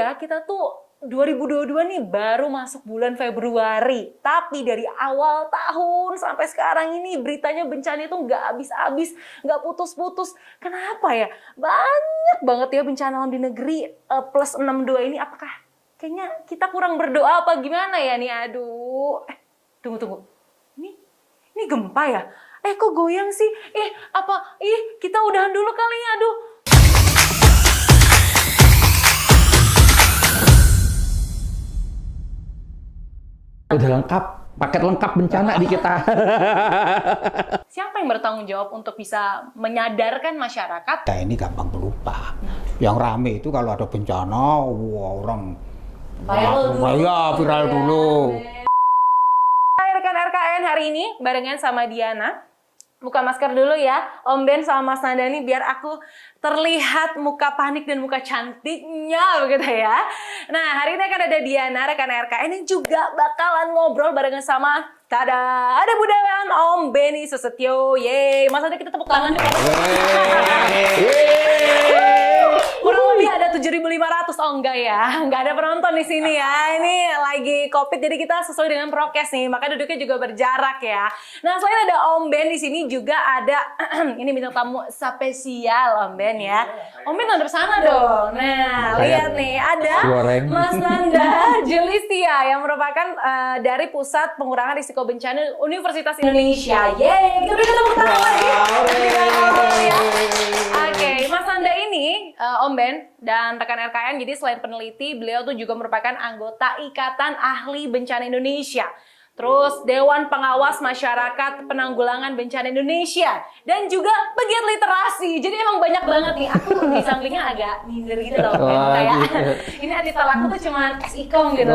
ya, kita tuh 2022 nih baru masuk bulan Februari. Tapi dari awal tahun sampai sekarang ini beritanya bencana itu nggak habis-habis, nggak putus-putus. Kenapa ya? Banyak banget ya bencana alam di negeri plus 62 ini. Apakah kayaknya kita kurang berdoa apa gimana ya nih? Aduh. Tunggu. Ini gempa ya? Kok goyang sih? Kita udahan dulu kali ya, aduh. Udah lengkap, paket lengkap bencana di kita. Siapa yang bertanggung jawab untuk bisa menyadarkan masyarakat? Kita ini gampang pelupa. Yang rame itu kalau ada bencana, wah orang viral dulu. Hai rekan RKN, hari ini barengan sama Diana. Buka masker dulu ya, Om Ben sama Mas Nanda nih biar aku terlihat muka panik dan muka cantiknya begitu ya. Nah, hari ini akan ada Diana, rekan RKN yang juga bakalan ngobrol barengan sama ada budayawan Om Benny Susetio. Yeay, Mas Nanda kita tepuk tangan dulu. Kurang lebih ada 7.500, oh enggak ya, enggak ada penonton di sini ya. Ini lagi COVID jadi kita sesuai dengan prokes nih, maka duduknya juga berjarak ya. Nah, selain ada Om Ben di sini juga ada ini bintang tamu spesial Om Ben ya. Om Ben ngadep sana dong. Nah, lihat nih ada Mas Nanda Julistia yang merupakan dari Pusat Pengurangan Risiko Bencana Universitas Indonesia. Yeay, kita berikan tepuk tangan lagi. Oke, Mas Nanda ini Om Ben dan rekan RKN, jadi selain peneliti, beliau tuh juga merupakan anggota Ikatan Ahli Bencana Indonesia. Terus Dewan Pengawas Masyarakat Penanggulangan Bencana Indonesia dan juga pegiat literasi. Jadi emang banyak banget nih. Aku di sampingnya agak nyindir gitu loh, kayak ini artikel aku tuh cuma S-Ikom gitu.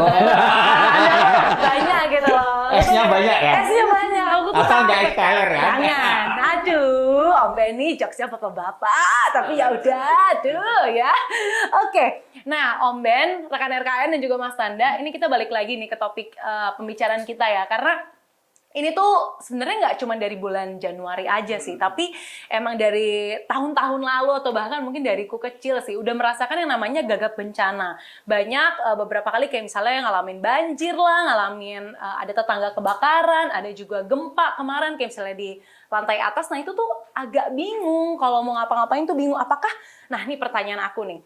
Banyak gitu loh. S-nya banyak ya? S-nya banyak. Aku tuh asal nggak expired ya? Jangan. Aduh, Om Benny jokesnya bapak-bapak. Tapi ya udah, aduh ya. Oke. Nah, Om Ben, rekan RKN dan juga Mas Tanda, ini kita balik lagi nih ke topik pembicaraan kita ya, karena ini tuh sebenarnya nggak cuma dari bulan Januari aja sih, tapi emang dari tahun-tahun lalu atau bahkan mungkin dariku kecil sih udah merasakan yang namanya gagap bencana. Banyak beberapa kali kayak misalnya ngalamin banjir lah, ngalamin ada tetangga kebakaran, ada juga gempa kemarin kayak misalnya di lantai atas. Nah itu tuh agak bingung kalau mau ngapa-ngapain tuh bingung. Apakah, nah ini pertanyaan aku nih.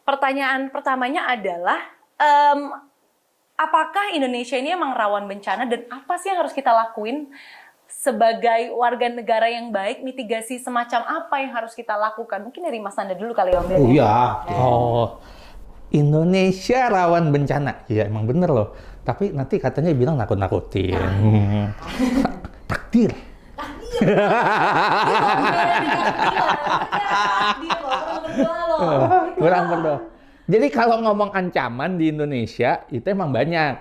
Pertanyaan pertamanya adalah apakah Indonesia ini emang rawan bencana dan apa sih yang harus kita lakuin sebagai warga negara yang baik, mitigasi semacam apa yang harus kita lakukan? Mungkin dari Mas Nanda dulu kali ya, Om Ben. Oh iya. Indonesia rawan bencana. Iya emang bener loh. Tapi nanti katanya bilang nakut-nakutin. Takdir. Kurang berdoa. Jadi kalau ngomong ancaman di Indonesia itu emang banyak.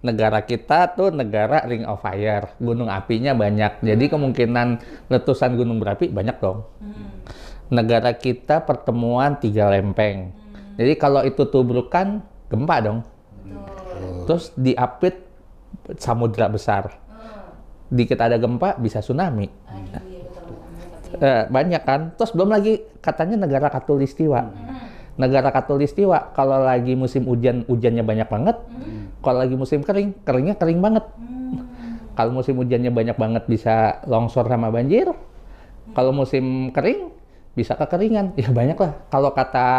Negara kita tuh negara ring of fire, gunung apinya banyak. Jadi kemungkinan letusan gunung berapi banyak dong. Negara kita pertemuan 3 lempeng. Jadi kalau itu tubrukan gempa dong. Terus diapit samudra besar. Dikit ada gempa bisa tsunami. Banyak kan. Terus belum lagi katanya negara khatulistiwa. Negara khatulistiwa kalau lagi musim hujan, hujannya banyak banget. Kalau lagi musim kering, keringnya kering banget. Kalau musim hujannya banyak banget bisa longsor sama banjir. Kalau musim kering bisa kekeringan. Ya banyak lah. Kalau kata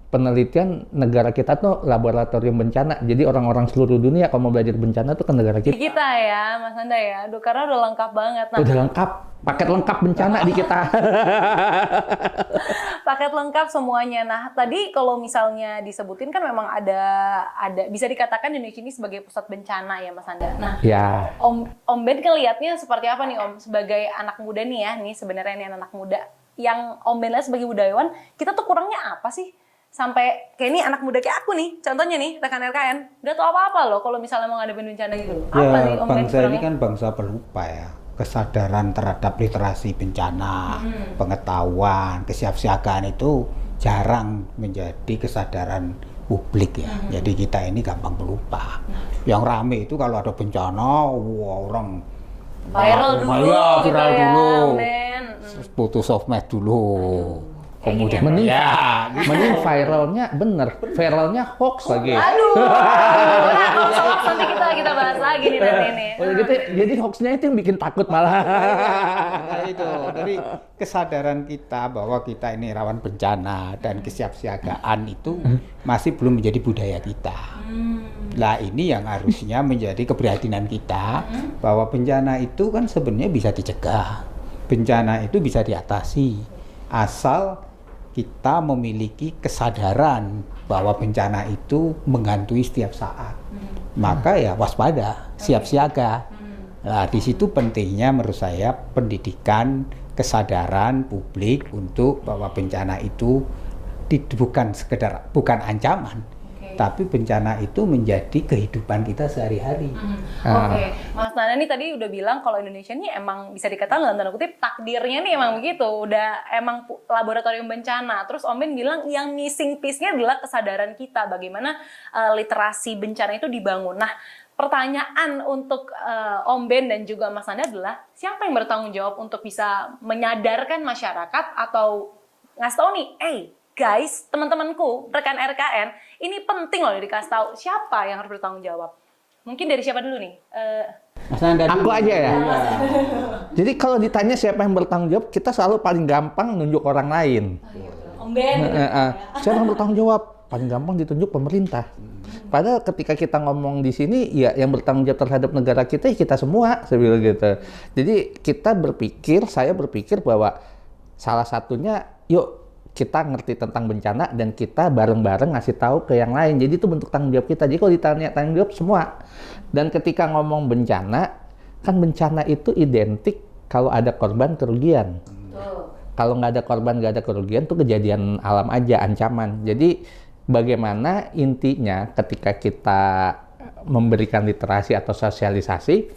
penelitian, negara kita tuh laboratorium bencana. Jadi orang-orang seluruh dunia kalau mau belajar bencana tuh ke negara kita. Kita ya, Mas Nanda ya. Aduh, karena udah lengkap banget. Nah, udah lengkap, paket lengkap bencana di kita. Paket lengkap semuanya. Nah, tadi kalau misalnya disebutin kan memang ada bisa dikatakan Indonesia ini sebagai pusat bencana ya, Mas Nanda. Nah, ya. Om Ben ngelihatnya seperti apa nih, Om? Sebagai anak muda nih ya, nih sebenarnya nih anak muda yang Om Ben lihat sebagai budayawan, kita tuh kurangnya apa sih? Sampai kayak ini anak muda kayak aku nih, contohnya nih rekan RKN, nggak tahu apa-apa loh kalau misalnya mau ngadepin bencana gitu. Apa nih, Om Ben? Bangsa ini kan bangsa pelupa ya. Kesadaran terhadap literasi bencana, pengetahuan, kesiapsiagaan itu jarang menjadi kesadaran publik ya. Jadi kita ini gampang pelupa. Yang rame itu kalau ada bencana, wah orang viral dulu, viral gitu ya, dulu. Men. Putus sosmed dulu. kemudian Mending, ya mending viralnya bener, viralnya hoax lagi. Aduh, hoax nanti kita bahas lagi nih nanti nih. Oh, gitu, jadi hoaxnya itu yang bikin takut malah. Nah, itu dari kesadaran kita bahwa kita ini rawan bencana dan kesiapsiagaan itu masih belum menjadi budaya kita. Nah, ini yang harusnya menjadi keprihatinan kita bahwa bencana itu kan sebenarnya bisa dicegah. Bencana itu bisa diatasi asal kita memiliki kesadaran bahwa bencana itu menghantui setiap saat. Maka ya waspada, siap siaga. Nah, di situ pentingnya menurut saya pendidikan, kesadaran publik untuk bahwa bencana itu bukan ancaman, tapi bencana itu menjadi kehidupan kita sehari-hari. Oke, Mas Nana nih tadi udah bilang kalau Indonesia nih emang bisa dikatakan dalam tanda kutip takdirnya nih emang begitu, udah emang laboratorium bencana. Terus Om Ben bilang yang missing piece-nya adalah kesadaran kita bagaimana literasi bencana itu dibangun. Nah, pertanyaan untuk Om Ben dan juga Mas Nanda adalah siapa yang bertanggung jawab untuk bisa menyadarkan masyarakat atau ngasih tahu nih, guys, teman-temanku, rekan RKN, ini penting loh dikasih tahu. Siapa yang harus bertanggung jawab? Mungkin dari siapa dulu nih? Mas Nanda Aku dulu. aja ya. Iya. Jadi kalau ditanya siapa yang bertanggung jawab, kita selalu paling gampang nunjuk orang lain. Om Ben. Siapa yang bertanggung jawab? Paling gampang ditunjuk pemerintah. Padahal ketika kita ngomong di sini, ya yang bertanggung jawab terhadap negara kita, ya kita semua, saya bilang gitu. Jadi saya berpikir bahwa salah satunya, yuk kita ngerti tentang bencana dan kita bareng-bareng ngasih tahu ke yang lain. Jadi itu bentuk tanggung jawab kita. Jadi kalau ditanya tanggung jawab semua. Dan ketika ngomong bencana, kan bencana itu identik kalau ada korban kerugian. Kalau nggak ada korban, nggak ada kerugian, itu kejadian alam aja, ancaman. Jadi bagaimana intinya ketika kita memberikan literasi atau sosialisasi,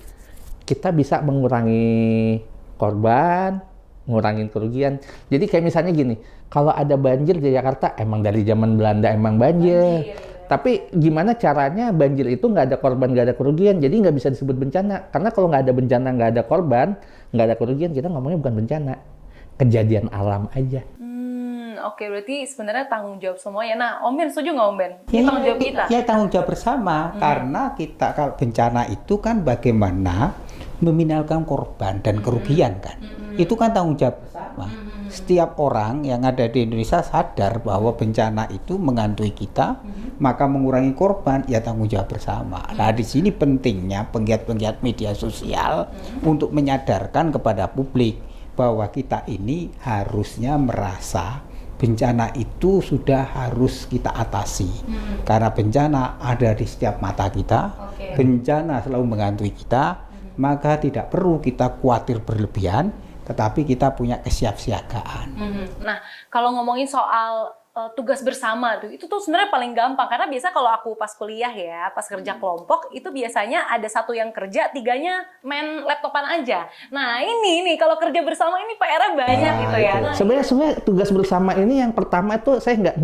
kita bisa mengurangi korban, ngurangin kerugian. Jadi kayak misalnya gini, kalau ada banjir di Jakarta, emang dari zaman Belanda emang banjir. Tapi gimana caranya banjir itu nggak ada korban, nggak ada kerugian, jadi nggak bisa disebut bencana. Karena kalau nggak ada bencana, nggak ada korban, nggak ada kerugian, kita ngomongnya bukan bencana, kejadian alam aja. Oke, berarti sebenarnya tanggung jawab semuanya. Nah, Om Ben setuju nggak Om Ben? Ini tanggung jawab kita. Ya tanggung jawab bersama, karena kita kalau bencana itu kan bagaimana meminimalkan korban dan kerugian kan. Itu kan tanggung jawab bersama. Setiap orang yang ada di Indonesia sadar bahwa bencana itu menghantui kita, maka mengurangi korban ya tanggung jawab bersama. Nah, di sini pentingnya penggiat-penggiat media sosial untuk menyadarkan kepada publik bahwa kita ini harusnya merasa bencana itu sudah harus kita atasi. Karena bencana ada di setiap mata kita, bencana selalu menghantui kita, maka tidak perlu kita khawatir berlebihan, tetapi kita punya kesiapsiagaan. Nah, kalau ngomongin soal tugas bersama tuh, itu tuh sebenarnya paling gampang karena biasa kalau aku pas kuliah ya, pas kerja kelompok itu biasanya ada satu yang kerja, tiganya main laptopan aja. Nah ini nih kalau kerja bersama ini PR-nya banyak gitu ya. Nah, Sebenarnya tugas bersama ini yang pertama itu saya nggak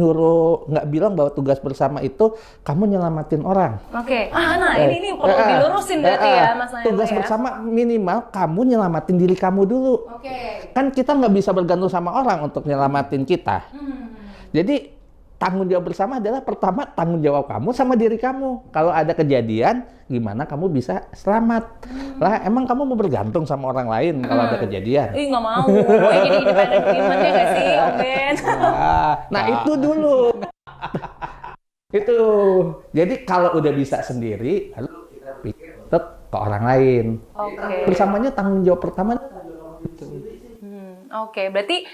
bilang bahwa tugas bersama itu kamu nyelamatin orang. Oke. Nah ini perlu dilurusin berarti ya Mas Nanda. Tugas bersama minimal kamu nyelamatin diri kamu dulu. Kan kita nggak bisa bergantung sama orang untuk nyelamatin kita. Jadi tanggung jawab bersama adalah pertama tanggung jawab kamu sama diri kamu. Kalau ada kejadian, gimana kamu bisa selamat? Lah emang kamu mau bergantung sama orang lain kalau ada kejadian? Nggak mau. Jadi independent women ya nggak sih, Om Ben? Nah itu dulu. Itu. Jadi kalau udah bisa sendiri, lalu kita pikir untuk ke orang lain. Bersamanya tanggung jawab pertama. Oke, berarti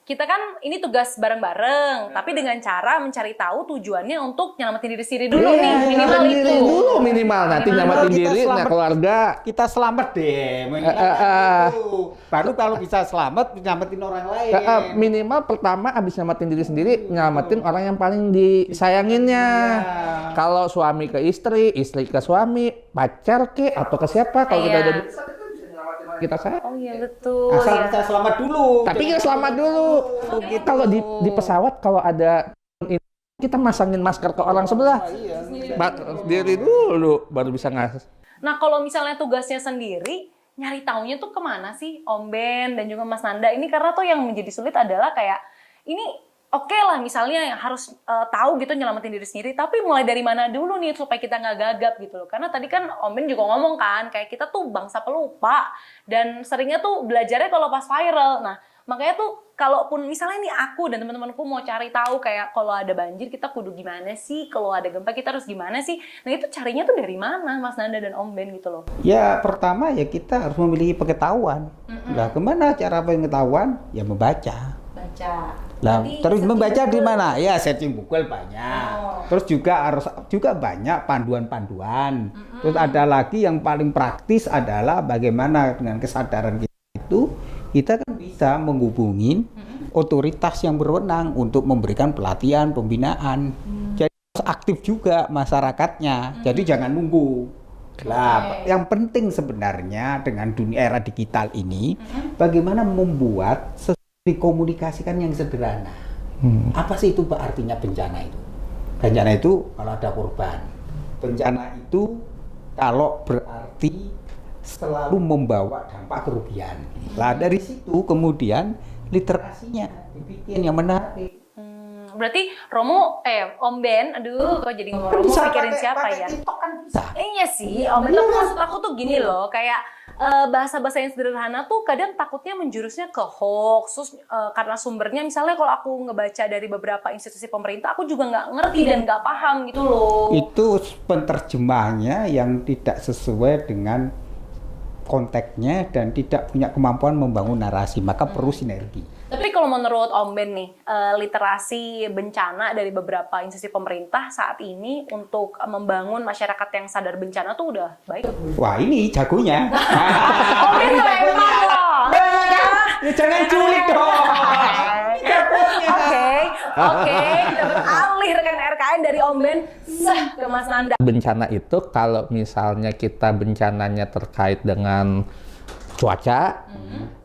kita kan ini tugas bareng-bareng, tapi dengan cara mencari tahu tujuannya untuk nyelamatin diri sendiri dulu nih, minimal itu. Dulu minimal, nanti nyelamatin diri, nah keluarga. Kita selamat deh, baru kalau bisa selamat, nyelamatin orang lain. Minimal pertama abis nyelamatin diri sendiri, nyelamatin orang yang paling disayanginnya. Kalau suami ke istri, istri ke suami, pacar ke, atau ke siapa, kalau kita udah kita sayang. Oh iya betul. Asal kita selamat dulu. Tapi ya selamat dulu. Kalau di pesawat kalau ada kita masangin masker ke orang sebelah. Diri dulu baru bisa ngasih. Nah kalau misalnya tugasnya sendiri, nyari taunya tuh kemana sih Om Ben dan juga Mas Nanda ini, karena tuh yang menjadi sulit adalah kayak ini oke lah misalnya yang harus tahu gitu nyelamatin diri sendiri, tapi mulai dari mana dulu nih supaya kita nggak gagap gitu loh. Karena tadi kan Om Ben juga ngomong kan kayak kita tuh bangsa pelupa dan seringnya tuh belajarnya kalau pas viral. Nah makanya tuh kalaupun misalnya nih aku dan teman-temanku mau cari tahu kayak kalau ada banjir kita kudu gimana sih, kalau ada gempa kita harus gimana sih, nah itu carinya tuh dari mana Mas Nanda dan Om Ben gitu loh. Ya pertama ya kita harus memiliki pengetahuan. Nah, kemana cara pengetahuan? Ya membaca. Baca. Nah, Jadi, terus searching membaca di Google. mana? Ya searching Google banyak. Terus juga banyak panduan-panduan. Terus ada lagi yang paling praktis adalah bagaimana dengan kesadaran kita itu kita kan bisa menghubungi otoritas yang berwenang untuk memberikan pelatihan, pembinaan. Jadi harus aktif juga masyarakatnya. Jadi jangan nunggu. Nah, yang penting sebenarnya dengan dunia era digital ini, bagaimana membuat dikomunikasikan yang sederhana. Apa sih itu artinya bencana itu? Bencana itu kalau ada korban. Bencana itu kalau berarti selalu membawa dampak kerugian. Lah dari situ kemudian literasinya dibikin yang menarik. Berarti Om Ben, aduh kok jadi ngomong Romo pikirin siapa ya? TikTok kan bisa. Iya sih, Om Ben, tapi maksud aku tuh gini loh, kayak bahasa-bahasa yang sederhana tuh kadang takutnya menjurusnya ke hoax, terus karena sumbernya misalnya kalau aku ngebaca dari beberapa institusi pemerintah, aku juga nggak ngerti dan nggak paham gitu loh. Itu penerjemahnya yang tidak sesuai dengan konteksnya dan tidak punya kemampuan membangun narasi, maka perlu sinergi. Tapi kalau menurut Om Ben nih, literasi bencana dari beberapa institusi pemerintah saat ini untuk membangun masyarakat yang sadar bencana tuh udah baik. Wah ini jagonya. Om Ben lempar loh. Ya, jangan culik dong. Oke, kita beralih rekan RKN dari Om Ben ke Mas Nanda. Bencana itu kalau misalnya kita bencananya terkait dengan cuaca,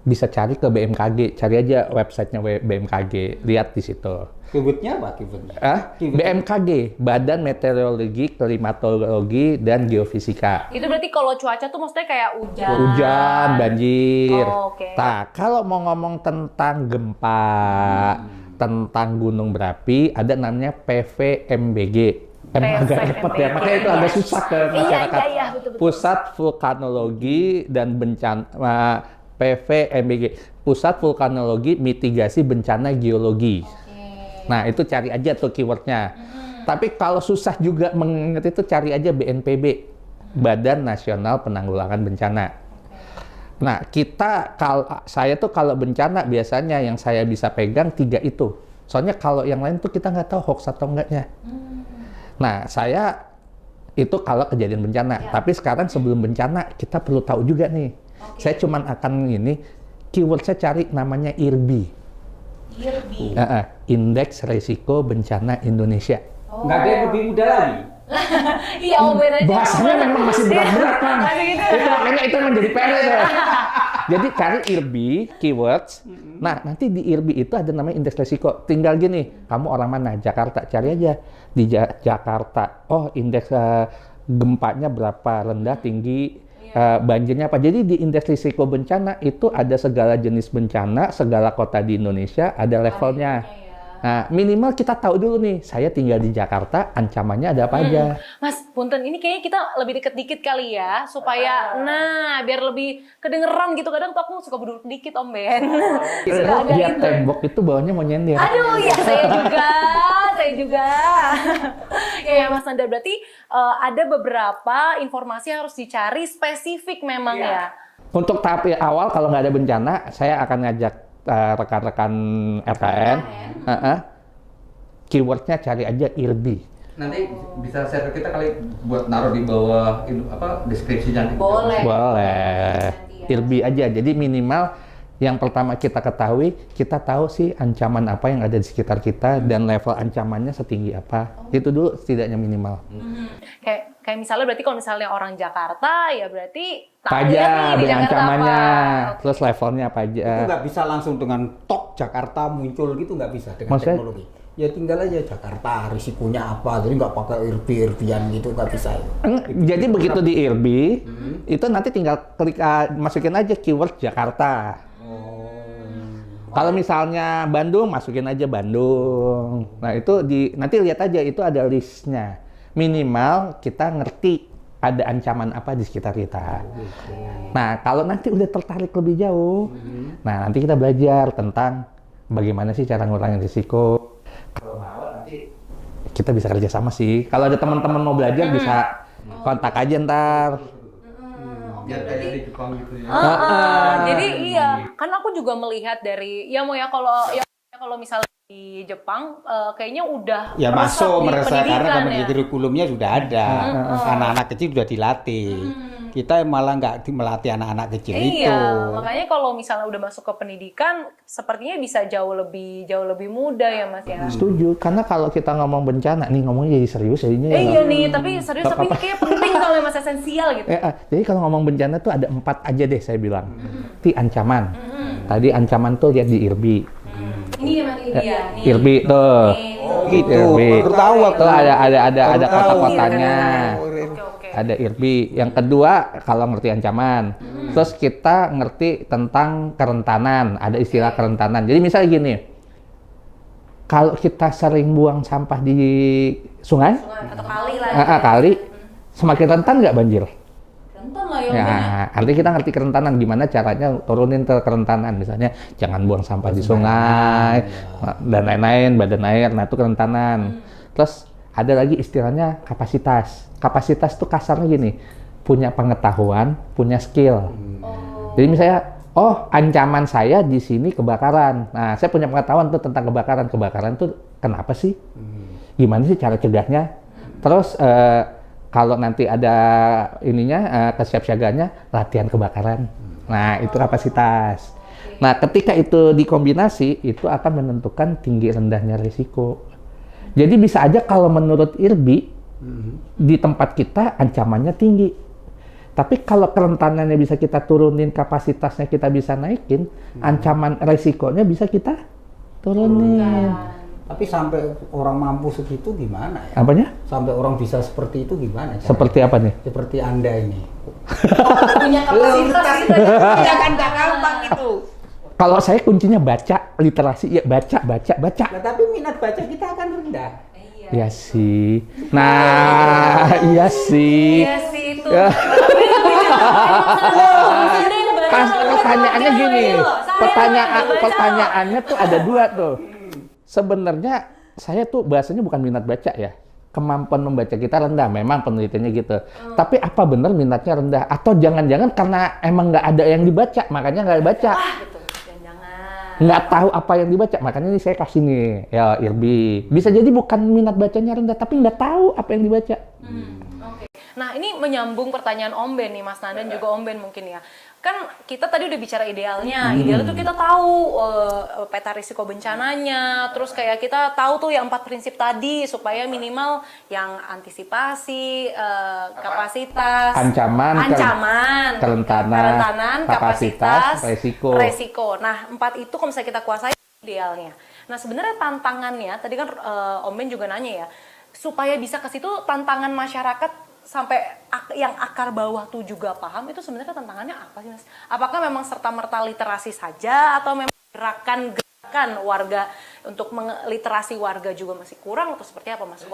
bisa cari ke BMKG, cari aja websitenya BMKG, lihat di situ. Keywordnya apa keywordnya? BMKG, Badan Meteorologi, Klimatologi, dan Geofisika. Itu berarti kalau cuaca tuh maksudnya kayak hujan. Hujan, banjir. Oh, oke. Nah, kalau mau ngomong tentang gempa, tentang gunung berapi, ada namanya PVMBG. Agak repot ya, makanya itu agak susah ke masyarakat. Iya, betul. Pusat Vulkanologi dan Bencana PVMBG, Pusat Vulkanologi Mitigasi Bencana Geologi. Nah, itu cari aja tuh keywordnya. Tapi kalau susah juga mengingat itu, cari aja BNPB, Badan Nasional Penanggulangan Bencana. Nah, saya tuh kalau bencana biasanya yang saya bisa pegang 3 itu. Soalnya kalau yang lain tuh kita nggak tahu hoax atau enggaknya. Nah, saya itu kalau kejadian bencana. Tapi sekarang sebelum bencana kita perlu tahu juga nih. Saya cuman akan keyword saya cari namanya IRBI. Indeks Risiko Bencana Indonesia. Nggak ada yang lebih mudah lagi. Iya, Om Ben aja. Bahasanya memang masih berat-berat kan. Makanya itu menjadi PR itu. Jadi cari IRBI, keywords. Nah, nanti di IRBI itu ada namanya indeks risiko. Tinggal gini, kamu orang mana? Jakarta, cari aja di Jakarta. Oh, indeks gempanya berapa, rendah, tinggi, banjirnya apa. Jadi di indeks risiko bencana itu ada segala jenis bencana, segala kota di Indonesia, ada levelnya. Nah, minimal kita tahu dulu nih, saya tinggal di Jakarta, ancamannya ada apa aja. Mas, punten, ini kayaknya kita lebih deket dikit kali ya, supaya, biar lebih kedengeran gitu. Kadang tuh aku suka berduduk dikit, Om Ben. Suka agak Lihat itu. tembok itu bawahnya mau nyender. Aduh, ya saya juga. Ya, Mas Nanda, berarti ada beberapa informasi yang harus dicari spesifik memang ya. Untuk tahap awal, kalau nggak ada bencana, saya akan ngajak rekan-rekan RKN. Keywordnya cari aja IRBI. Nanti bisa share ke kita kali buat naruh di bawah deskripsinya. Boleh. IRBI aja. Jadi minimal yang pertama kita ketahui, kita tahu sih ancaman apa yang ada di sekitar kita dan level ancamannya setinggi apa. Itu dulu setidaknya minimal. Kayak misalnya berarti kalau misalnya orang Jakarta ya berarti Apa tahu aja nih di dengan Jakarta ancamannya, apa. terus levelnya apa aja. Itu nggak bisa langsung dengan tok Jakarta muncul gitu, nggak bisa dengan Maksudnya teknologi. ya tinggal aja Jakarta, risikonya apa, jadi nggak pakai irbi-irbian gitu, nggak bisa. Jadi begitu di IRBI, itu nanti tinggal klik masukin aja keyword Jakarta. Kalau misalnya Bandung, masukin aja Bandung. Nah itu nanti lihat aja itu ada listnya. Minimal kita ngerti ada ancaman apa di sekitar kita. Nah kalau nanti udah tertarik lebih jauh, nah nanti kita belajar tentang bagaimana sih cara ngurangin risiko. Kalau mau nanti kita bisa kerjasama sih. Kalau ada teman-teman mau belajar bisa kontak aja ntar. Biar kayak di Jepang gitu ya. Jadi iya, kan aku juga melihat dari kalau misalnya di Jepang kayaknya udah Ya masuk di merasa karena pendidikan di kurikulumnya sudah ada, anak-anak kecil sudah dilatih. Kita malah nggak melatih anak-anak kecil itu. Iya, makanya kalau misalnya udah masuk ke pendidikan, sepertinya bisa jauh lebih mudah ya Mas ya. Setuju, karena kalau kita ngomong bencana, nih ngomongnya jadi serius jadinya. Iya nih, tapi serius tapi kayak penting soalnya Mas, esensial gitu. Jadi kalau ngomong bencana tuh ada 4 aja deh saya bilang. Itu ancaman. Tadi ancaman tuh lihat di IRBI. Ini ya Mas, ini dia. Nih. IRBI tuh. Gitu. IRBI. Baru tahu aku. Tuh ada Baru tahu. kota-kotanya. Oke. Ada IRBI. Yang kedua kalau ngerti ancaman. Terus kita ngerti tentang kerentanan. Ada istilah kerentanan. Jadi misalnya gini. Kalau kita sering buang sampah di sungai, Atau kali lah. kali, semakin rentan nggak banjir? Rentan lah ya. Ya, artinya kita ngerti kerentanan, gimana caranya turunin ke kerentanan. Misalnya jangan buang sampah di sungai dan lain-lain, badan air. Nah itu kerentanan. Terus ada lagi istilahnya kapasitas. Kapasitas tuh kasarnya gini, punya pengetahuan, punya skill. Jadi misalnya, ancaman saya di sini kebakaran. Nah, saya punya pengetahuan tuh tentang kebakaran. Kebakaran tuh kenapa sih? Gimana sih cara cegahnya? Terus kalau nanti ada kesiapsiagaannya, latihan kebakaran. Nah, itu kapasitas. Nah, ketika itu dikombinasi, itu akan menentukan tinggi rendahnya risiko. Jadi bisa aja kalau menurut IRBI, di tempat kita ancamannya tinggi. Tapi kalau kerentanannya bisa kita turunin, kapasitasnya kita bisa naikin, ancaman resikonya bisa kita turunin. Tapi sampai orang mampu segitu gimana ya? Apanya? Sampai orang bisa seperti itu gimana? Caranya? Seperti apa nih? Seperti Anda ini. Punya kapasitas gitu ya. Ya kan gak gampang itu. Kalau saya kuncinya baca, literasi, ya baca. Nah, tapi minat baca kita akan rendah. Iya sih. Nah, iya sih. Iya sih itu. Ya. Pertanyaannya gini. Pertanyaannya tuh ada 2 tuh. Sebenarnya saya tuh bahasanya bukan minat baca ya. Kemampuan membaca kita rendah, memang penelitiannya gitu. Tapi apa benar minatnya rendah? Atau jangan-jangan karena emang nggak ada yang dibaca, makanya nggak baca. Gitu. Jangan. Nggak tahu apa yang dibaca, makanya ini saya kasih nih, ya IRBI. Bisa jadi bukan minat bacanya rendah, tapi nggak tahu apa yang dibaca. Oke. Nah ini menyambung pertanyaan Om Ben nih Mas Nandan juga Om Ben mungkin ya. Kan kita tadi udah bicara idealnya. Ideal itu kita tahu peta risiko bencananya. Terus kayak kita tahu tuh yang 4 prinsip tadi supaya minimal yang antisipasi, kapasitas, Ancaman, kerentanan, kapasitas, resiko. Nah 4 itu kalau misalnya kita kuasai idealnya. Nah sebenarnya tantangannya tadi kan Om Ben juga nanya ya. Supaya bisa ke situ tantangan masyarakat sampai yang akar bawah tuh juga paham, itu sebenarnya tantangannya apa sih Mas? Apakah memang serta-merta literasi saja atau memang gerakan warga untuk literasi warga juga masih kurang atau seperti apa Mas?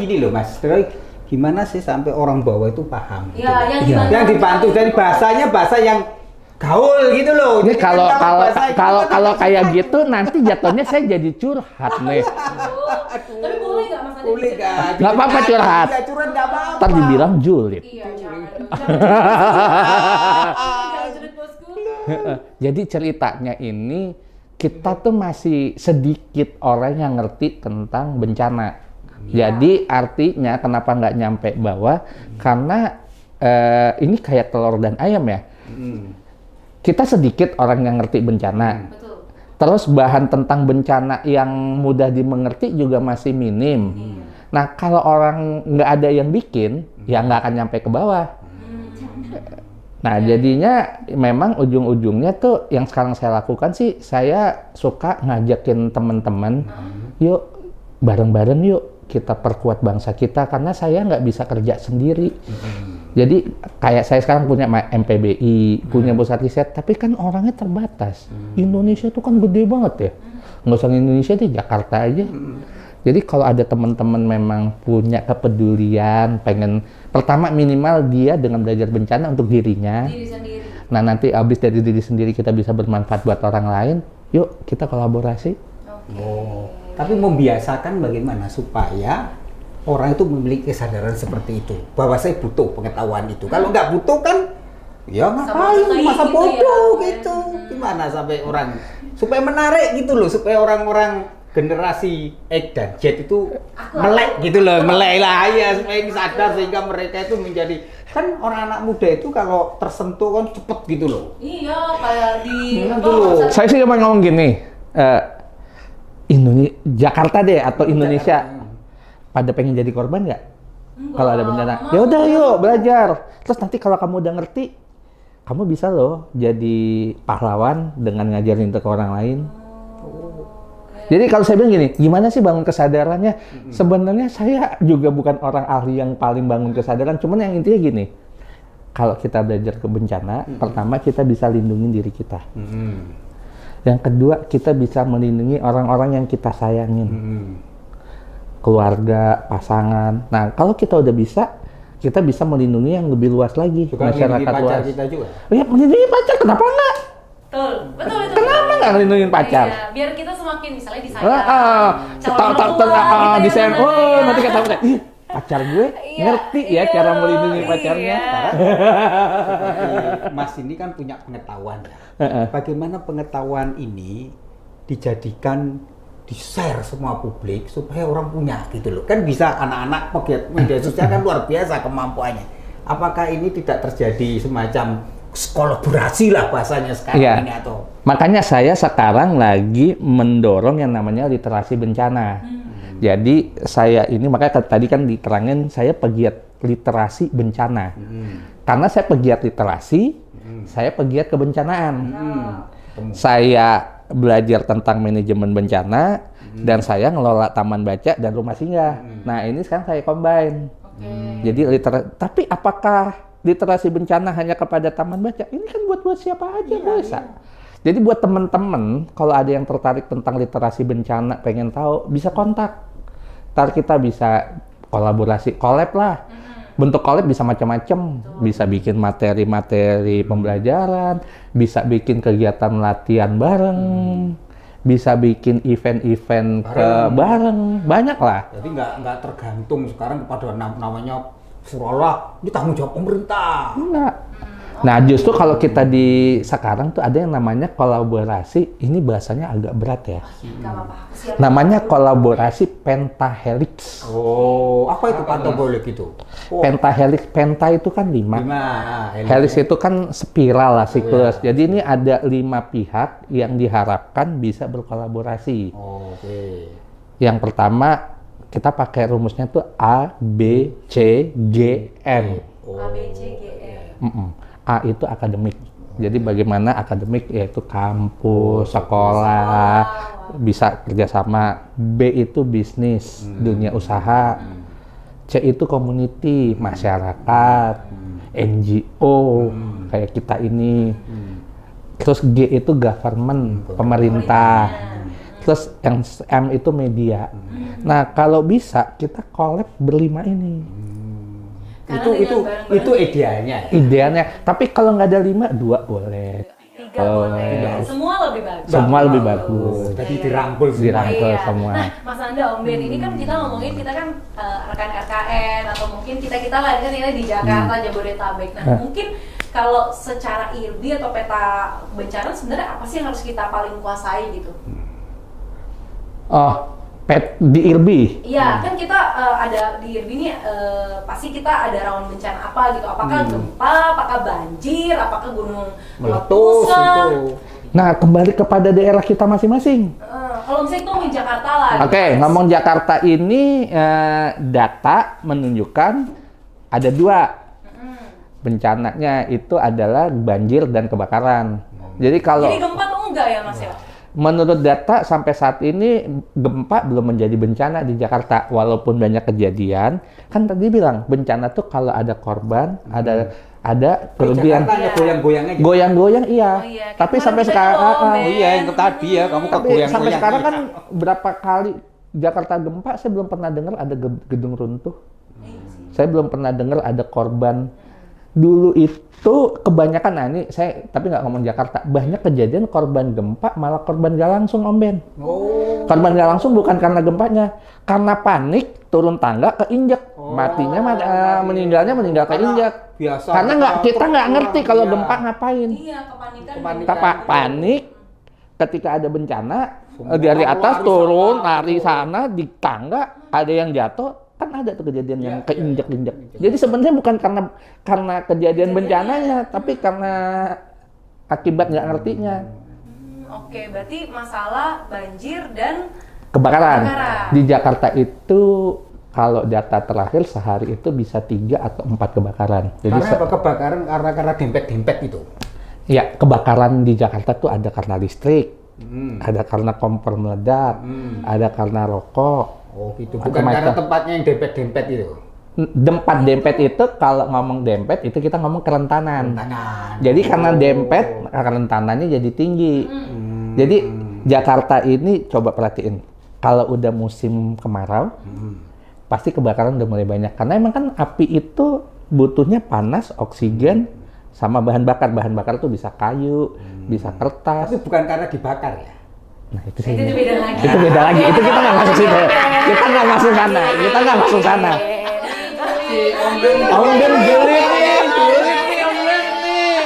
Gini loh Mas, terus gimana sih sampai orang bawah itu paham? Ya, gitu? Yang dibantu dari bahasanya bahasa yang gaul gitu loh. Ini Jadi kan kalau kayak gitu nanti jatuhnya saya jadi curhat nih. Tapi boleh nggak Mas? Boleh nggak? Nggak apa-apa curhat. Iya, curhat nggak apa-apa. Ntar dibilang julid. Iya, jangan julid bosku. Jadi ceritanya ini kita tuh masih sedikit orang yang ngerti tentang bencana. Jadi artinya kenapa nggak nyampe bawah? Karena ini kayak telur dan ayam ya. Kita sedikit orang yang ngerti bencana. Betul. Terus bahan tentang bencana yang mudah dimengerti juga masih minim. Nah kalau orang nggak ada yang bikin, ya nggak akan nyampe ke bawah. Nah jadinya memang ujung-ujungnya tuh yang sekarang saya lakukan sih, saya suka ngajakin teman-teman, yuk bareng-bareng yuk kita perkuat bangsa kita, karena saya nggak bisa kerja sendiri. Jadi kayak saya sekarang punya MPBI, punya pusat riset, tapi kan orangnya terbatas. Indonesia tuh kan gede banget ya. Nggak usah Indonesia deh, Jakarta aja. Jadi kalau ada teman-teman memang punya kepedulian, pengen pertama minimal dia dengan belajar bencana untuk dirinya. Diri sendiri. Nah nanti abis dari diri sendiri kita bisa bermanfaat buat orang lain. Yuk kita kolaborasi. Oh, tapi membiasakan bagaimana supaya orang itu memiliki kesadaran seperti itu, bahwa saya butuh pengetahuan itu. Kalau nggak butuh kan, ya ngapain, bodoh masa gitu bodoh ya. gitu. Gimana sampai orang, supaya menarik gitu loh, supaya orang-orang generasi X dan Z itu melek gitu loh, melek lah ya, supaya ini sadar sehingga mereka itu menjadi, kan orang anak muda itu kalau tersentuh kan cepet gitu loh. Iya, kayak di Aduh. Saya sih cuma ngomong gini, Jakarta deh atau Indonesia pada pengen jadi korban nggak? Kalau ada bencana, ya udah yuk belajar. Terus nanti kalau kamu udah ngerti, kamu bisa loh jadi pahlawan dengan ngajarin itu ke orang lain. Jadi kalau saya bilang gini, gimana sih bangun kesadarannya? Sebenarnya saya juga bukan orang ahli yang paling bangun kesadaran, cuman yang intinya gini, kalau kita belajar ke bencana, pertama kita bisa lindungi diri kita. Yang kedua, kita bisa melindungi orang-orang yang kita sayangin. Keluarga, pasangan. Nah, kalau kita udah bisa, kita bisa melindungi yang lebih luas lagi, Juga masyarakat pacar luas. kita juga. Ya, melindungi pacar, kenapa enggak? Betul, betul. Kenapa nggak ngelindungin pacar? Iya, biar kita semakin misalnya disayang. Bisa, gitu ya, oh ya. nanti kata ih pacar gue Iya, ngerti ya iya, cara melindungi pacarnya. iya. Seperti Mas ini kan punya pengetahuan ya. Bagaimana pengetahuan ini dijadikan di-share semua publik supaya orang punya gitu loh. Kan bisa anak-anak pegiat media sosial kan luar biasa kemampuannya. Apakah ini tidak terjadi semacam kolaborasi lah bahasanya sekarang Iya. ini atau? Makanya saya sekarang lagi mendorong yang namanya literasi bencana. Jadi saya ini makanya tadi kan diterangin saya pegiat literasi bencana. Karena saya pegiat literasi, saya pegiat kebencanaan. Saya belajar tentang manajemen bencana dan saya ngelola taman baca dan rumah singgah. Nah ini sekarang saya combine. Jadi tapi apakah literasi bencana hanya kepada taman baca? Ini kan buat siapa aja bisa. Jadi buat teman-teman kalau ada yang tertarik tentang literasi bencana, pengen tahu, bisa kontak. Ntar kita bisa kolaborasi, collab lah. Bentuk collab bisa macam-macam. Bisa bikin materi-materi pembelajaran, bisa bikin kegiatan latihan bareng, bisa bikin event-event bareng, banyak lah. Jadi nggak tergantung sekarang kepada namanya seolah ini tanggung jawab pemerintah. Enggak. Nah justru kalau kita di sekarang tuh ada yang namanya kolaborasi, ini bahasanya agak berat ya. Nggak apa-apa. Namanya kolaborasi pentahelix. Oh, apa itu pentabolik itu? Oh, Pentahelix, penta itu kan 5. Helix itu kan spiral lah, siklus. Jadi ini ada 5 pihak yang diharapkan bisa berkolaborasi. Oke. Yang pertama kita pakai rumusnya tuh A, B, C, G, M. A itu akademik. Jadi bagaimana akademik yaitu kampus, sekolah, bisa kerjasama. B itu bisnis, dunia usaha. C itu community, masyarakat, NGO, kayak kita ini. Terus G itu government, pemerintah. Terus yang M itu media. Nah kalau bisa kita collab berlima ini. Itu idealnya. Idealnya. Tapi kalau nggak ada 5, 2 boleh. 3 boleh. Semua lebih bagus. Semua lebih bagus. Jadi dirangkul semua. Dirangkul Iya. semua. Nah, Mas Anda, Om Ben, ini kan kita ngomongin kita kan rekan RKN atau mungkin kita lah kan ini di Jakarta, Jabodetabek. Nah, mungkin kalau secara IRBI atau peta bencana sebenarnya apa sih yang harus kita paling kuasai gitu? Oh, di IRBI. Iya, kan kita ada di IRBI ini pasti kita ada rawan bencana apa gitu. Apakah gempa, apakah banjir, apakah gunung Meletus letusan. itu. Nah, kembali kepada daerah kita masing-masing. Kalau misalnya itu ngomongin Jakarta lah. Oke, ngomong Jakarta ini data menunjukkan ada 2. Bencananya itu adalah banjir dan kebakaran. Jadi kalau Jadi gempa tuh enggak ya Mas ya? menurut data sampai saat ini gempa belum menjadi bencana di Jakarta, walaupun banyak kejadian. Kan tadi bilang bencana tuh kalau ada korban, ada kerugian. Jakarta hanya goyang-goyang aja. Goyang-goyang iya. Oh iya, kayak Tapi kemarin sampai kita sekarang tuh, Ben. Oh iya, yang tadi ya, kamu tapi goyang-goyang. sampai sekarang kan iya. berapa kali Jakarta gempa saya belum pernah dengar ada gedung runtuh. Saya belum pernah dengar ada korban. Dulu itu kebanyakan, nah ini saya tapi nggak ngomong Jakarta, banyak kejadian korban gempa malah korban nggak langsung, Om Ben. Oh. Korban nggak langsung bukan karena gempanya, karena panik turun tangga keinjek, matinya meninggal keinjek. Biasa. Karena kita nggak ngerti kalau Iya. gempa ngapain. Iya, kepanikan. Kepanikan. Kita panik ketika ada bencana, Semua dari atas lari turun, sana, lari sana di tangga, ada yang jatuh. Kan ada tuh kejadian yang Iya, keinjek-injek. iya. Jadi sebenarnya bukan karena kejadian bencananya, tapi karena akibat nggak ngertinya. Oke, berarti masalah banjir dan Kebakaran. Kebakaran. Di Jakarta itu kalau data terakhir sehari itu bisa 3 atau 4 kebakaran. Jadi Karena apa kebakaran karena dempet-dempet itu. ya kebakaran di Jakarta tuh ada karena listrik, ada karena kompor meledak, ada karena rokok. Oh gitu. Bukan Macam-macam. karena tempatnya yang dempet-dempet itu. Tempat dempet itu kalau ngomong dempet itu kita ngomong kerentanan. Tangan. Jadi karena dempet kerentanannya jadi tinggi. Jadi Jakarta ini coba perhatiin, kalau udah musim kemarau pasti kebakaran udah mulai banyak. Karena emang kan api itu butuhnya panas, oksigen, sama bahan bakar. Bahan bakar tuh bisa kayu, bisa kertas. Tapi bukan karena dibakar ya. Nah itu itu beda lagi. Itu beda lagi. Itu kita nggak masuk situ. Kita nggak masuk sana. Kita nggak masuk sana. Om Ben gelit nih, Om Ben nih.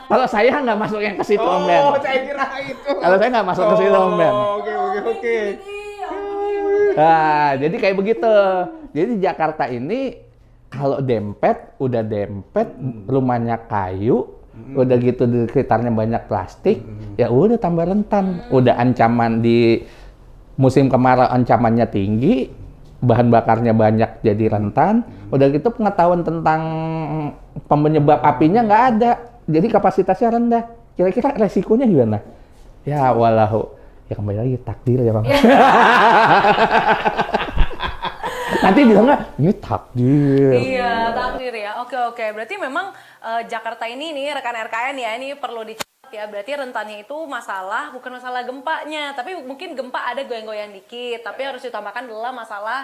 Kalau saya nggak masuk yang ke situ, Om Ben. saya kira itu. Kalau saya nggak masuk ke situ, Om Ben. Oke. Nah, jadi kayak begitu. Jadi di Jakarta ini kalau dempet, udah dempet, rumahnya kayu, udah gitu di sekitarnya banyak plastik, ya udah tambah rentan. Udah ancaman di musim kemarau ancamannya tinggi, bahan bakarnya banyak jadi rentan. Udah gitu pengetahuan tentang penyebab apinya nggak ada, jadi kapasitasnya rendah. Kira-kira resikonya gimana? Ya walau ya kembali lagi takdir ya Bang. Nanti bilangnya ini takdir. Iya, takdir ya. Oke. Berarti memang Jakarta ini nih rekan RKN ya, ini perlu dicatat ya. Berarti rentannya itu bukan masalah gempanya, tapi mungkin gempa ada goyang-goyang dikit, tapi harus ditambahkan adalah masalah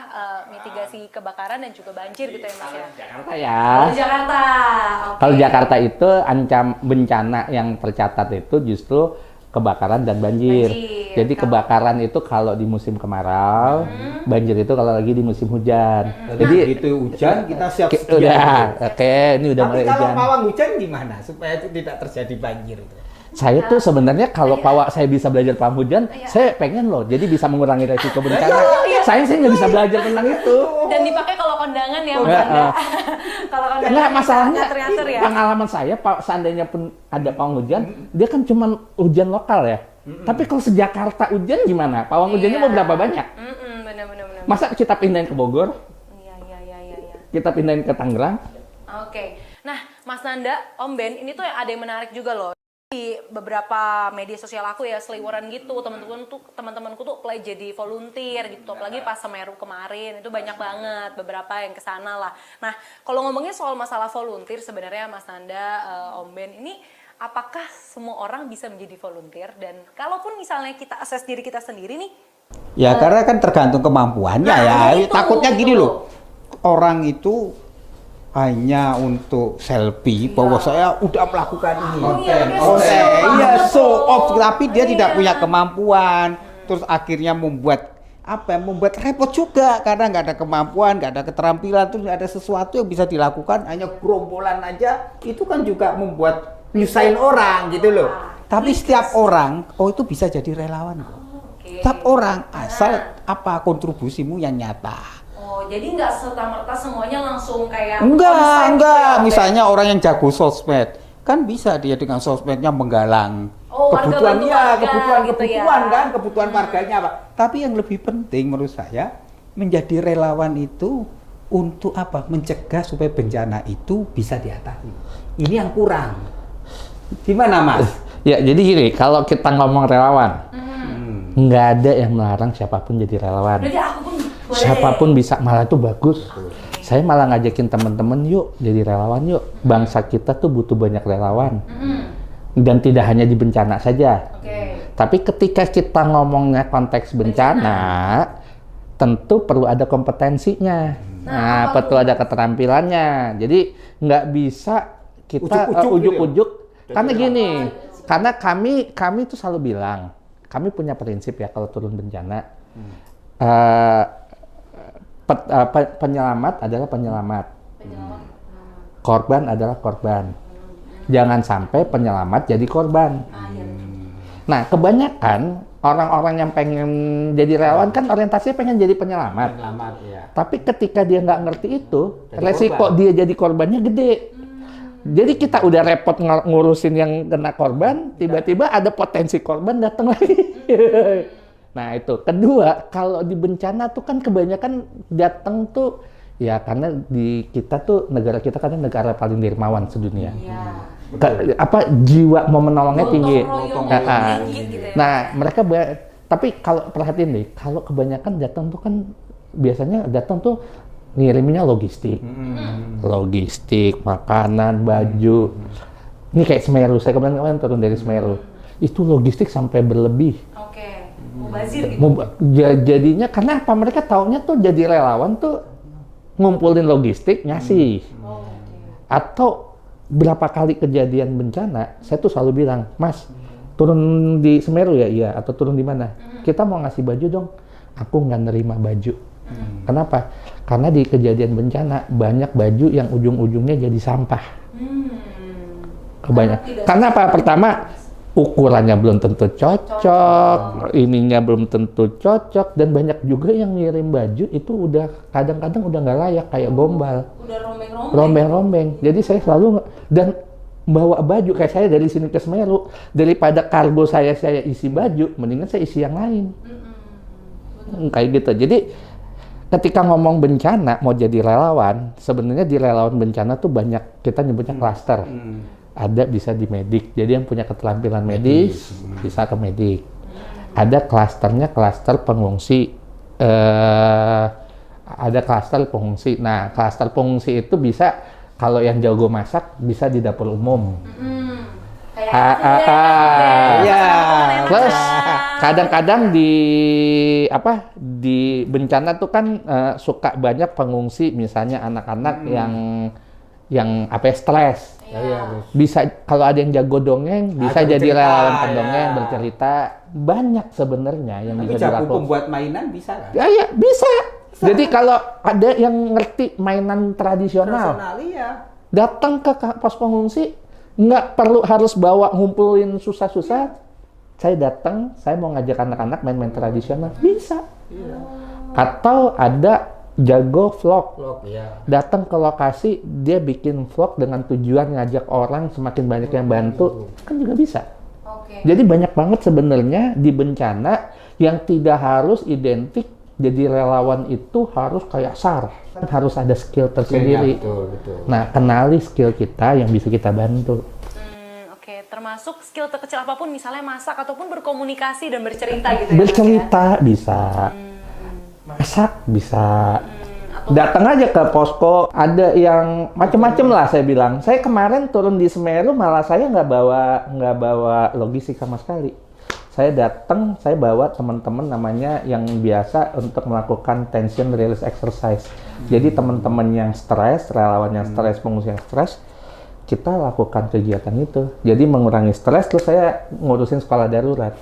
mitigasi kebakaran dan juga banjir gitu ya Mas ya. Jakarta ya. Kalau Jakarta. Oke. Kalau Jakarta itu bencana yang tercatat itu justru kebakaran dan banjir. Banjir. Jadi kebakaran itu kalau di musim kemarau, banjir itu kalau lagi di musim hujan. Jadi itu hujan kita siap udah, oke, ini udah Tapi mulai kalau hujan. pawang hujan gimana supaya itu tidak terjadi banjir itu? Saya tuh sebenarnya kalau saya bisa belajar paham hujan, saya pengen loh. Jadi bisa mengurangi resiko bencana. Saya nggak bisa belajar tentang itu. Dan dipakai kalau kondangan ya, Mas Ya, Anda. Kalau kondangan Nggak, masalahnya ngatur-ngatur ya. pengalaman saya, seandainya pun ada pawang hujan, dia kan cuma hujan lokal ya. Tapi kalau se-Jakarta hujan gimana? Pawang hujannya mau berapa banyak? Benar. Masa kita pindahin ke Bogor, Iya. kita pindahin ke Tangerang? Oke. Nah, Mas Nanda, Om Ben, ini tuh ada yang menarik juga loh. Di beberapa media sosial aku ya seliweran gitu, teman-temanku tuh apply jadi volunteer gitu, apalagi pas Semeru kemarin itu banyak banget beberapa yang kesana lah. Nah, kalau ngomongin soal masalah volunteer sebenarnya Mas Nanda, Om Ben, ini apakah semua orang bisa menjadi volunteer, dan kalaupun misalnya kita assess diri kita sendiri nih? Ya karena kan tergantung kemampuannya Nah, ya. itu, Takutnya gini betul. loh, orang itu hanya untuk selfie bahwa saya udah melakukan ini. Konten. Iya, show off, tapi dia tidak punya kemampuan. Terus akhirnya membuat repot juga karena nggak ada kemampuan, nggak ada keterampilan, terus nggak ada sesuatu yang bisa dilakukan, hanya gerombolan aja, itu kan juga membuat nyusahin orang gitu loh. Tapi setiap orang, itu bisa jadi relawan kok. Setiap orang, asal kontribusimu yang nyata. Oh, jadi nggak serta-merta semuanya langsung kayak Enggak. konsep. Misalnya orang yang jago sosmed, kan bisa dia dengan sosmednya menggalang warga bantu warga gitu ya. kebutuhan warganya apa. Tapi yang lebih penting menurut saya menjadi relawan itu untuk apa? Mencegah supaya bencana itu bisa diatasi. Ini yang kurang. Gimana Mas? Ya, jadi gini, kalau kita ngomong relawan, Nggak ada yang melarang siapapun jadi relawan. Berarti aku pun boleh. Siapapun bisa, malah itu bagus. Saya malah ngajakin teman-teman, yuk jadi relawan yuk. Bangsa kita tuh butuh banyak relawan. Dan tidak hanya di bencana saja. Tapi ketika kita ngomongnya konteks bencana, tentu perlu ada kompetensinya. Nah, perlu ada keterampilannya. Jadi nggak bisa kita ujuk-ujuk. Karena gini, karena kami tuh selalu bilang, kami punya prinsip ya kalau turun bencana, penyelamat adalah penyelamat, korban adalah korban. Jangan sampai penyelamat jadi korban. Nah, kebanyakan orang-orang yang pengen jadi relawan kan orientasinya pengen jadi penyelamat. Ya. Tapi ketika dia nggak ngerti itu, resiko dia jadi korbannya gede. Jadi kita udah repot ngurusin yang kena korban, tiba-tiba ada potensi korban datang lagi. Nah itu. Kedua, kalau di bencana tuh kan kebanyakan datang tuh ya karena di kita tuh negara kita kan negara paling dermawan sedunia. Jiwa mau menolongnya tinggi. Nah mereka tapi kalau perhatiin deh, kalau kebanyakan datang tuh kan biasanya datang tuh ngirimnya logistik, makanan, baju. Ini kayak Semeru, saya kemarin turun dari Semeru, itu logistik sampai berlebih. Mubazir gitu. Jadinya karena apa? Mereka taunya tuh jadi relawan tuh ngumpulin logistik ngasih. Atau berapa kali kejadian bencana, saya tuh selalu bilang, Mas, turun di Semeru ya? Iya. Atau turun di mana? Kita mau ngasih baju dong. Aku nggak nerima baju. Kenapa? Karena di kejadian bencana banyak baju yang ujung-ujungnya jadi sampah. Kebanyakan. Karena apa? Pertama, ukurannya belum tentu cocok, ininya belum tentu cocok, dan banyak juga yang ngirim baju itu udah kadang-kadang udah nggak layak, kayak gombal. Udah rombeng-rombeng. Jadi saya selalu dan bawa baju kayak saya dari sini ke Semeru, daripada kargo saya isi baju, mendingan saya isi yang lain. Kayak gitu. Jadi ketika ngomong bencana mau jadi relawan, sebenarnya di relawan bencana tuh banyak, kita nyebutnya klaster. Ada bisa di medik, jadi yang punya keterampilan medis bisa ke medik. Ada klasternya klaster pengungsi, ada klaster pengungsi. Nah, klaster pengungsi itu bisa kalau yang jago masak bisa di dapur umum. Terus kadang-kadang di bencana tuh kan suka banyak pengungsi, misalnya anak-anak yang stres. Bisa kalau ada yang jago dongeng bisa jadi relawan pendongeng, bercerita. Banyak sebenarnya yang bisa dilakukan. Pembuat mainan bisa kan? Ya bisa. Jadi kalau ada yang ngerti mainan tradisional, datang ke pos pengungsi, nggak perlu harus bawa ngumpulin susah-susah. Saya datang, saya mau ngajak anak-anak main-main tradisional, bisa. Atau ada jago vlog, datang ke lokasi, dia bikin vlog dengan tujuan ngajak orang, semakin banyak yang bantu, kan juga bisa. Jadi banyak banget sebenarnya di bencana yang tidak harus identik. Jadi relawan itu harus kayak SAR, harus ada skill tersendiri. Betul. Nah, kenali skill kita yang bisa kita bantu. Termasuk skill terkecil apapun, misalnya masak ataupun berkomunikasi dan bercerita gitu ya. Bercerita bisa, masak bisa. Datang aja ke posko, ada yang macem-macem lah saya bilang. Saya kemarin turun di Semeru malah saya nggak bawa logistik sama sekali. Saya datang, saya bawa teman-teman namanya yang biasa untuk melakukan tension release exercise. Jadi teman-teman yang stres, relawan yang stres, pengungsi yang stres, kita lakukan kegiatan itu. Jadi mengurangi stres, terus saya ngurusin sekolah darurat.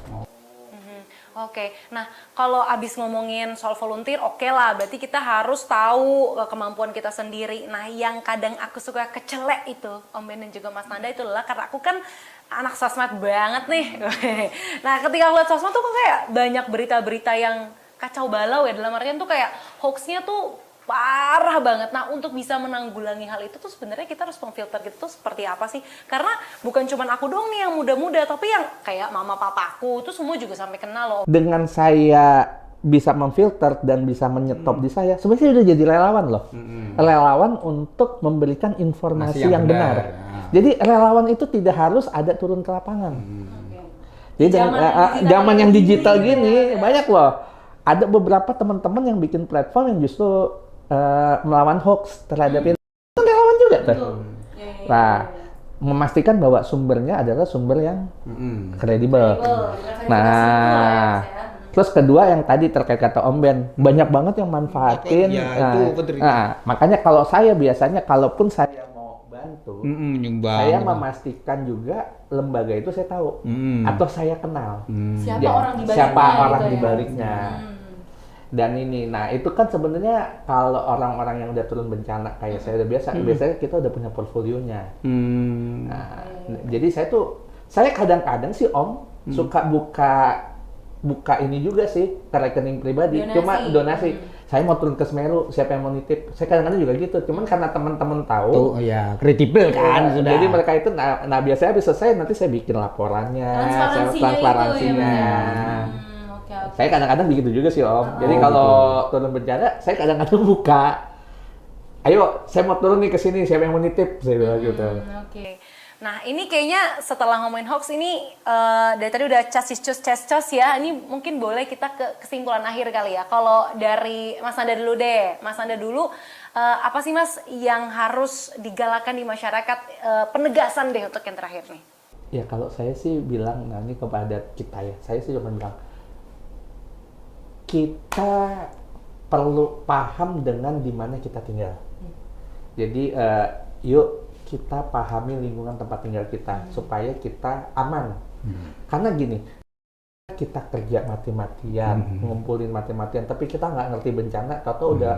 Nah kalau abis ngomongin soal volunteer, oke lah, berarti kita harus tahu kemampuan kita sendiri. Nah yang kadang aku suka kecelek itu, Om Ben dan juga Mas Nanda, itu adalah karena aku kan anak sosmed banget nih. Nah ketika aku lihat sosmed tuh kok kayak banyak berita-berita yang kacau balau ya, dalam artian tuh kayak hoaxnya tuh parah banget. Nah untuk bisa menanggulangi hal itu tuh sebenarnya kita harus memfilter gitu tuh seperti apa sih? Karena bukan cuma aku dong nih yang muda-muda, tapi yang kayak mama papaku tuh semua juga sampai kenal loh. Dengan saya bisa memfilter dan bisa menyetop di saya, sebenarnya udah jadi relawan loh. Relawan untuk memberikan informasi yang benar. Jadi relawan itu tidak harus ada turun ke lapangan. Jadi zaman yang digital ya. gini banyak loh. Ada beberapa teman-teman yang bikin platform yang justru melawan hoax terhadap itu. Kan relawan juga tuh. Nah, memastikan bahwa sumbernya adalah sumber yang kredibel. Nah, terus kedua yang tadi terkait kata Om Ben, banyak banget yang manfaatin. Ya, itu betul. Makanya kalau saya biasanya, kalaupun saya mau bantu, Nyumbang. saya memastikan juga lembaga itu saya tahu atau saya kenal. Siapa Ya, orang di baliknya? siapa orang gitu di ya? baliknya. Dan ini, nah itu kan sebenarnya kalau orang-orang yang udah turun bencana kayak saya udah biasanya kita udah punya portfolionya. Nah, jadi saya kadang-kadang sih Om suka buka ini juga sih ke rekening pribadi, cuma donasi. Saya mau turun ke Semeru, siapa yang mau nitip? Saya kadang-kadang juga gitu, cuman karena teman-teman tahu. Tuh, ya kredibel kan sudah. Jadi mereka itu, nah biasanya habis selesai nanti saya bikin laporannya, transparansinya. Saya kadang-kadang begitu juga sih Om. Jadi kalau turun bencana, saya kadang-kadang buka. Ayo, saya mau turun nih ke sini, siapa yang mau nitip? Saya bilang gitu. Oke. Nah, ini kayaknya setelah ngomongin hoax ini dari tadi udah cas-cos ya. Ini mungkin boleh kita ke kesimpulan akhir kali ya. Kalau dari Mas Nanda dulu deh. Mas Nanda dulu, apa sih Mas yang harus digalakan di masyarakat, penegasan deh untuk yang terakhir nih? Ya kalau saya sih bilang, nah ini kepada kita ya, saya sih cuma bilang, kita perlu paham dengan di mana kita tinggal. Jadi yuk kita pahami lingkungan tempat tinggal kita supaya kita aman. Karena gini, kita kerja mati-matian, ngumpulin mati-matian, tapi kita nggak ngerti bencana, atau udah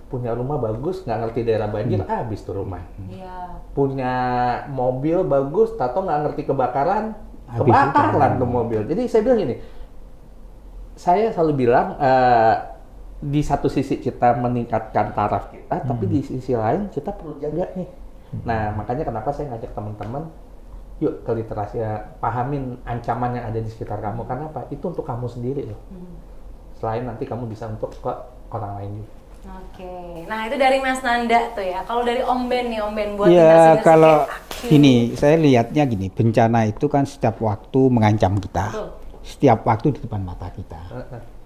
punya rumah bagus, nggak ngerti daerah banjir, habis tuh rumah. Punya mobil bagus, atau nggak ngerti kebakaran, kebakar lah tuh mobil. Jadi saya bilang gini, saya selalu bilang di satu sisi kita meningkatkan taraf kita, tapi di sisi lain kita perlu jaga nih. Nah, makanya kenapa saya ngajak teman-teman, yuk ke literasi, pahamin ancaman yang ada di sekitar kamu. Karena apa? Itu untuk kamu sendiri loh. Selain nanti kamu bisa untuk ke orang lain juga. Oke, nah itu dari Mas Nanda tuh ya. Kalau dari Om Ben nih, Om Ben buat Ya, kalau kayak gini, saya lihatnya gini, bencana itu kan setiap waktu mengancam kita. Betul. Setiap waktu di depan mata kita.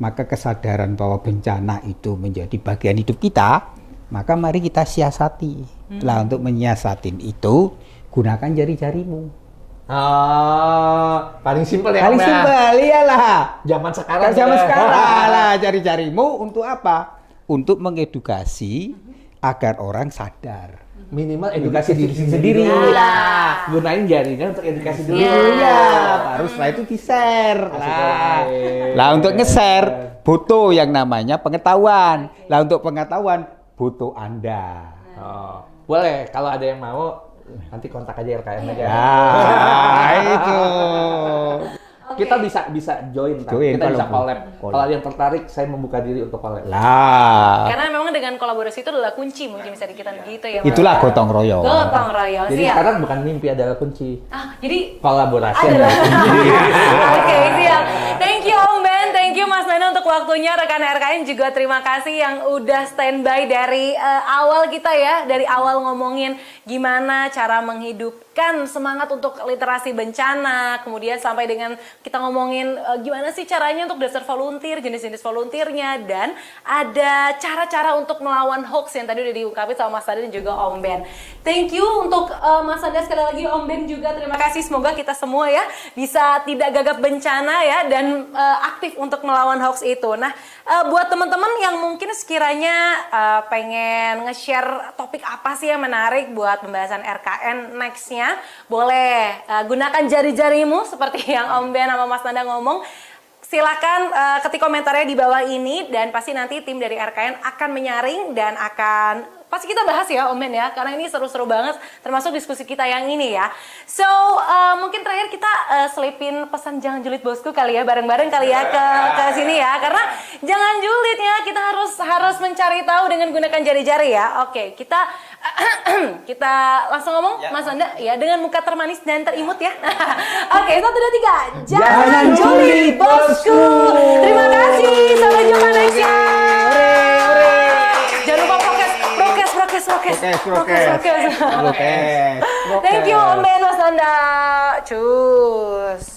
Maka kesadaran bahwa bencana itu menjadi bagian hidup kita, maka mari kita siasati. Lah untuk menyiasatin itu, gunakan jari-jarimu. Paling simpel ya. Paling simpel, iyalah. Zaman sekarang. Zaman sekarang lah, jari-jarimu untuk apa? Untuk mengedukasi agar orang sadar. Minimal edukasi diri sendiri. Nah. Gunain jarinya untuk edukasi diri. Iya, baru setelah itu di-share. Lah untuk nge-share butuh yang namanya pengetahuan. Lah untuk pengetahuan butuh Anda. Boleh, kalau ada yang mau nanti kontak aja RKN aja. Ya, itu. Kita bisa join, Join, kita bisa kalau collab. Kalau ada yang tertarik, saya membuka diri untuk collab. Lah, Karena memang dengan kolaborasi itu adalah kunci, mungkin bisa dikatakan gitu ya. Mas. itulah gotong royong. Gotong royong. Jadi Siap. sekarang bukan mimpi adalah kunci. Jadi Kolaborasi adalah adalah kunci. Oke, siap. Thank you Om Ben, thank you Mas Nanda untuk waktunya. Rekan RKN juga terima kasih yang udah standby dari awal kita ya, dari awal ngomongin gimana cara menghidupkan semangat untuk literasi bencana, kemudian sampai dengan kita ngomongin gimana sih caranya untuk dasar volunteer, jenis-jenis volunteernya, dan ada cara-cara untuk melawan hoax yang tadi udah diungkapin sama Mas Nanda dan juga Om Ben. Thank you untuk Mas Nanda sekali lagi, Om Ben juga terima kasih. Semoga kita semua ya bisa tidak gagap bencana ya, dan aktif untuk melawan hoax itu. Nah, buat teman-teman yang mungkin sekiranya pengen nge-share topik apa sih yang menarik buat pembahasan RKN next-nya, boleh gunakan jari-jarimu seperti yang Om Ben sama Mas Nanda ngomong. Silakan ketik komentarnya di bawah ini, dan pasti nanti tim dari RKN akan menyaring dan akan pasti kita bahas ya Om Ben ya, karena ini seru-seru banget termasuk diskusi kita yang ini ya. So mungkin terakhir kita selipin pesan jangan julid bosku kali ya, bareng-bareng kali ya ke sini ya, karena jangan julid ya, kita harus mencari tahu dengan gunakan jari-jari ya. Oke, kita langsung ngomong ya. Mas Nanda ya, dengan muka termanis dan terimut ya. Oke, 1, 2, 3, jangan julid bosku. Terima kasih, sampai jumpa next Jangan lupa prokes. Thank you Om Ben, Mas Nanda. Cus.